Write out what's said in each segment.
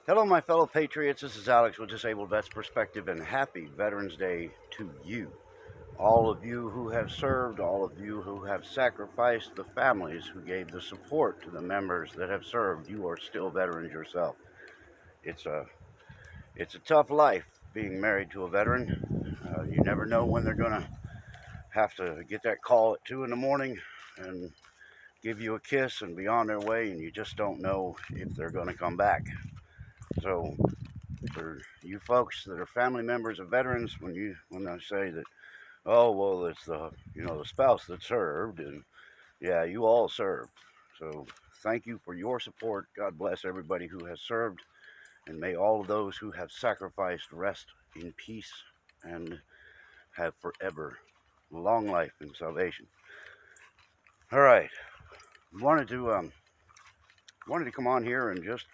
Hello, my fellow patriots. This is Alex with Disabled Vets Perspective, and happy Veterans Day to you. All of you who have served, all of you who have sacrificed, the families who gave the support to the members that have served, you are still veterans yourself. It's a it's a tough life being married to a veteran. You never know when they're gonna have to get that call at 2 in the morning and give you a kiss and be on their way, and you just don't know if they're gonna come back. So for you folks that are family members of veterans, when I say that, oh well, it's the spouse that served, and yeah, you all served. So thank you for your support. God bless everybody who has served, and may all of those who have sacrificed rest in peace and have forever long life and salvation. All right, wanted to wanted to come on here and just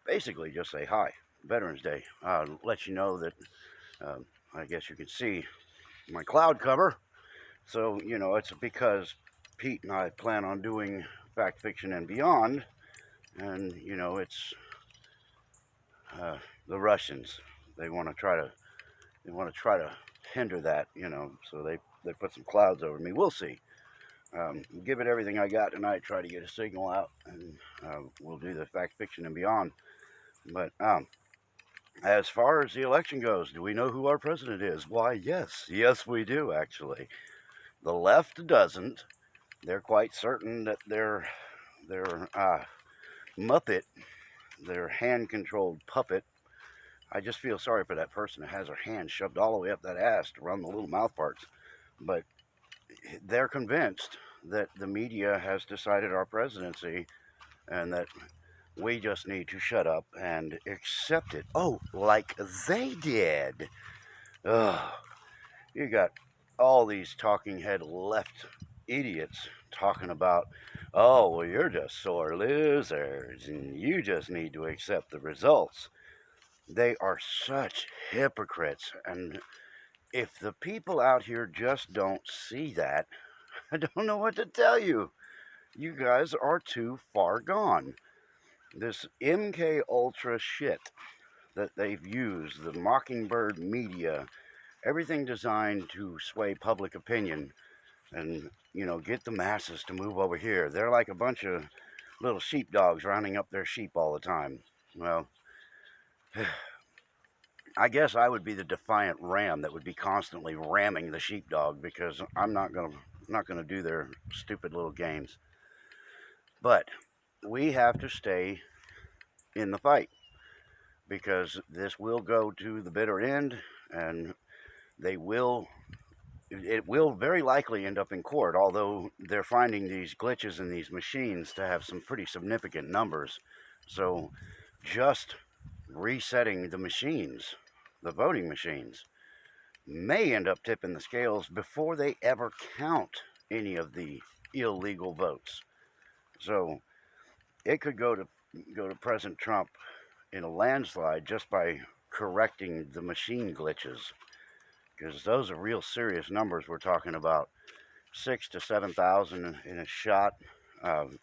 basically just say hi. Veterans Day. Let you know that I guess you can see my cloud cover. So, it's because Pete and I plan on doing fact fiction and beyond. And, it's the Russians. They want to try to hinder that, so they put some clouds over me. We'll see. Give it everything I got tonight, try to get a signal out, and we'll do the fact fiction and beyond. But as far as the election goes, do we know who our president is? Why, yes, we do, actually. The left doesn't. They're quite certain that their Muppet, their hand-controlled puppet. I just feel sorry for that person that has her hand shoved all the way up that ass to run the little mouth parts. But they're convinced that the media has decided our presidency and that we just need to shut up and accept it. Oh, like they did. Ugh. You got all these talking head left idiots talking about, oh, well, you're just sore losers and you just need to accept the results. They are such hypocrites. And if the people out here just don't see that, I don't know what to tell you. You guys are too far gone. This MK Ultra shit that they've used, the Mockingbird media, everything designed to sway public opinion and get the masses to move over here. They're like a bunch of little sheepdogs rounding up their sheep all the time. Well, I guess I would be the defiant ram that would be constantly ramming the sheepdog because I'm not gonna do their stupid little games. But we have to stay in the fight because this will go to the bitter end, and they will it will very likely end up in court, although they're finding these glitches in these machines to have some pretty significant numbers. So just resetting the machines, the voting machines, may end up tipping the scales before they ever count any of the illegal votes. So it could go to President Trump in a landslide just by correcting the machine glitches, because those are real serious numbers we're talking about. 6 to 7,000 in a shot. On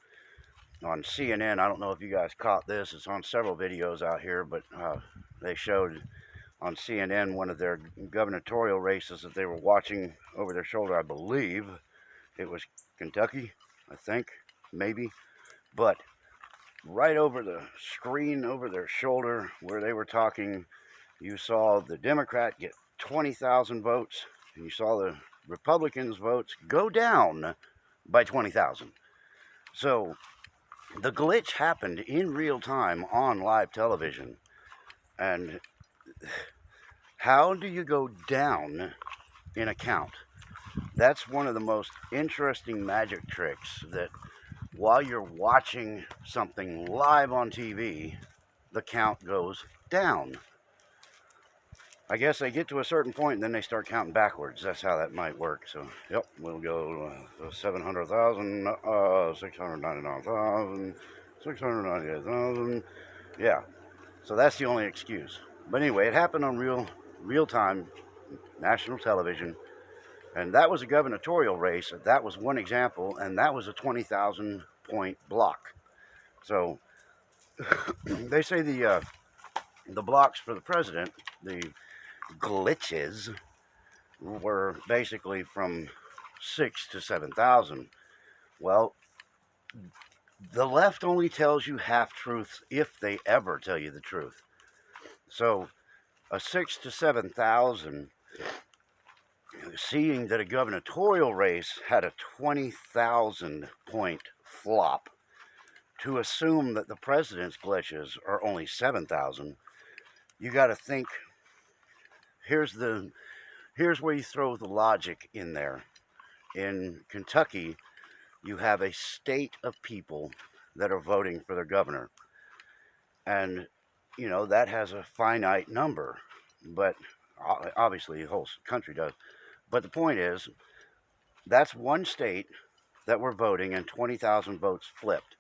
CNN, I don't know if you guys caught this. It's on several videos out here, but they showed on CNN one of their gubernatorial races that they were watching over their shoulder. I believe it was Kentucky, I think, maybe. But right over the screen, over their shoulder, where they were talking, you saw the Democrat get 20,000 votes, and you saw the Republicans' votes go down by 20,000. So the glitch happened in real time on live television. And how do you go down in a count? That's one of the most interesting magic tricks, that while you're watching something live on TV, the count goes down. I guess they get to a certain point and then they start counting backwards. That's how that might work. So, yep, we'll go 700,000, 699,000, 698,000. Yeah, so that's the only excuse. But anyway, it happened on real time, national television. And that was a gubernatorial race. That was one example, and that was a 20,000 point block. So They say the blocks for the president, the glitches, were basically from 6 to 7,000. Well, the left only tells you half truths if they ever tell you the truth. So a 6 to 7,000, seeing that a gubernatorial race had a 20,000 point flop, to assume that the president's glitches are only 7,000, you got to think. Here's the here's where you throw the logic in there. In Kentucky, you have a state of people that are voting for their governor, and that has a finite number, but obviously the whole country does. But the point is, that's one state that we're voting, and 20,000 votes flipped.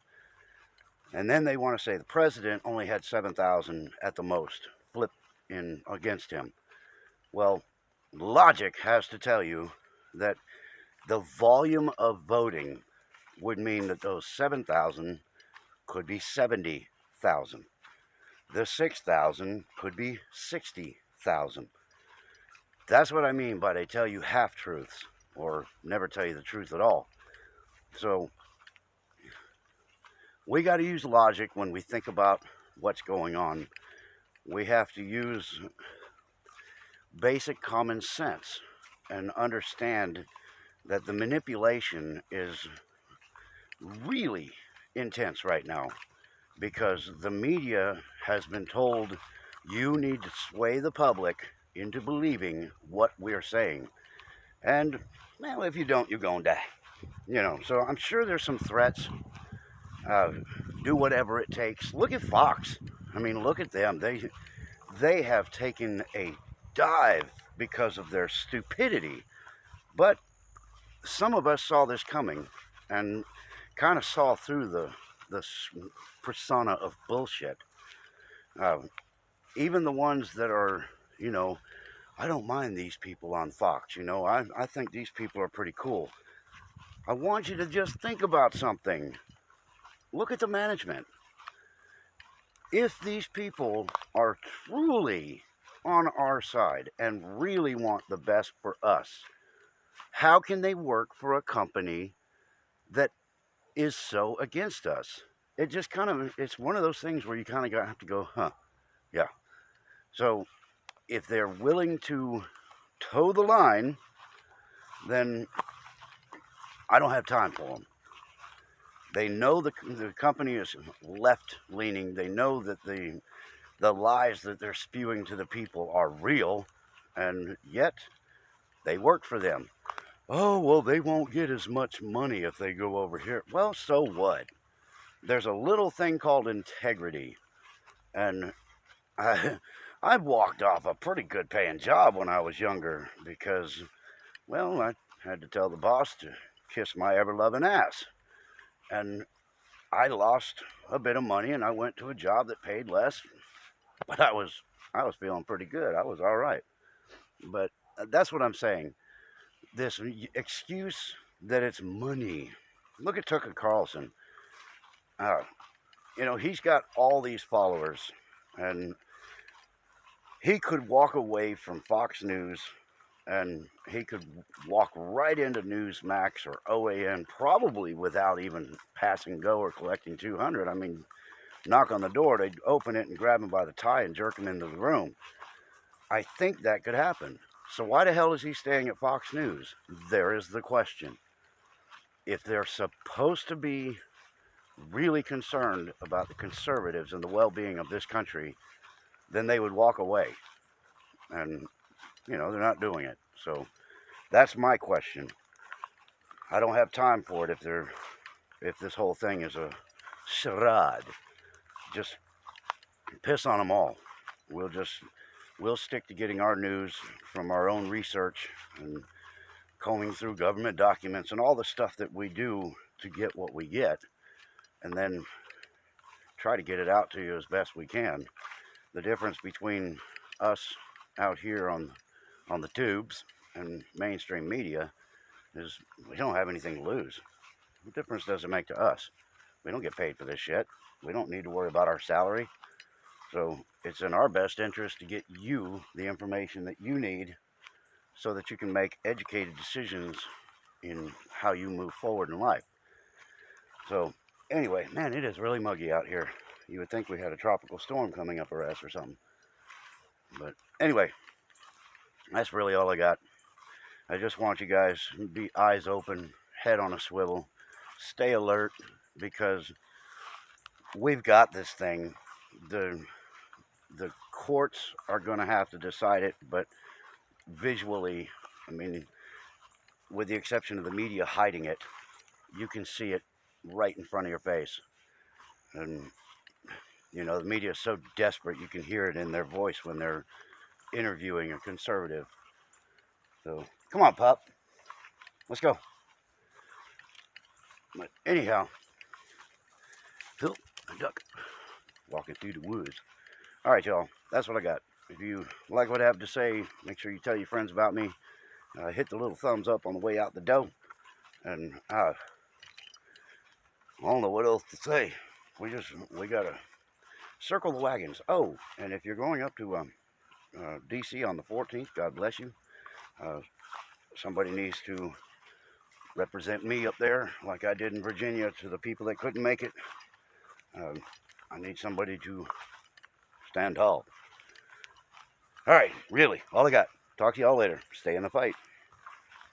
And then they want to say the president only had 7,000 at the most flipped in against him. Well, logic has to tell you that the volume of voting would mean that those 7,000 could be 70,000. The 6,000 could be 60,000. That's what I mean by they tell you half truths or never tell you the truth at all. So we got to use logic when we think about what's going on. We have to use basic common sense and understand that the manipulation is really intense right now, because the media has been told you need to sway the public into believing what we're saying. And, well, if you don't, you're going to die. So I'm sure there's some threats. Do whatever it takes. Look at Fox. I mean, look at them. They have taken a dive because of their stupidity. But some of us saw this coming and kind of saw through the persona of bullshit. Even the ones that are, I don't mind these people on Fox. I think these people are pretty cool. I want you to just think about something. Look at the management. If these people are truly on our side and really want the best for us, how can they work for a company that is so against us? It just it's one of those things where you kind of have to go, huh, yeah. So if they're willing to toe the line, then I don't have time for them. They know the company is left-leaning. They know that the lies that they're spewing to the people are real, and yet they work for them. Oh, well, they won't get as much money if they go over here. Well, so what? There's a little thing called integrity, and I walked off a pretty good paying job when I was younger because, well, I had to tell the boss to kiss my ever-loving ass. And I lost a bit of money, and I went to a job that paid less, but I was feeling pretty good. I was all right. But that's what I'm saying. This excuse that it's money. Look at Tucker Carlson. He's got all these followers, and he could walk away from Fox News, and he could walk right into Newsmax or OAN probably without even passing go or collecting 200. I mean, knock on the door, they'd open it and grab him by the tie and jerk him into the room. I think that could happen. So why the hell is he staying at Fox News? There is the question. If they're supposed to be really concerned about the conservatives and the well-being of this country, then they would walk away. And, they're not doing it. So that's my question. I don't have time for it if this whole thing is a charade. Just piss on them all. We'll stick to getting our news from our own research and combing through government documents and all the stuff that we do to get what we get, and then try to get it out to you as best we can. The difference between us out here on the tubes and mainstream media is we don't have anything to lose. What difference does it make to us? We don't get paid for this shit. We don't need to worry about our salary. So it's in our best interest to get you the information that you need so that you can make educated decisions in how you move forward in life. So anyway, man, it is really muggy out here. You would think we had a tropical storm coming up our ass or something. But anyway, that's really all I got. I just want you guys to be eyes open, head on a swivel, stay alert, because we've got this thing. The courts are going to have to decide it, but visually, I mean, with the exception of the media hiding it, you can see it right in front of your face. And, you know, the media is so desperate, you can hear it in their voice when they're interviewing a conservative. So, come on, pup. Let's go. But anyhow, Phil, a duck, walking through the woods. All right, y'all. That's what I got. If you like what I have to say, make sure you tell your friends about me. Hit the little thumbs up on the way out the door. And I don't know what else to say. We gotta circle the wagons. Oh, and if you're going up to DC on the 14th, God bless you. Somebody needs to represent me up there, like I did in Virginia, to the people that couldn't make it. I need somebody to stand tall. All right, really, all I got. Talk to y'all later. Stay in the fight.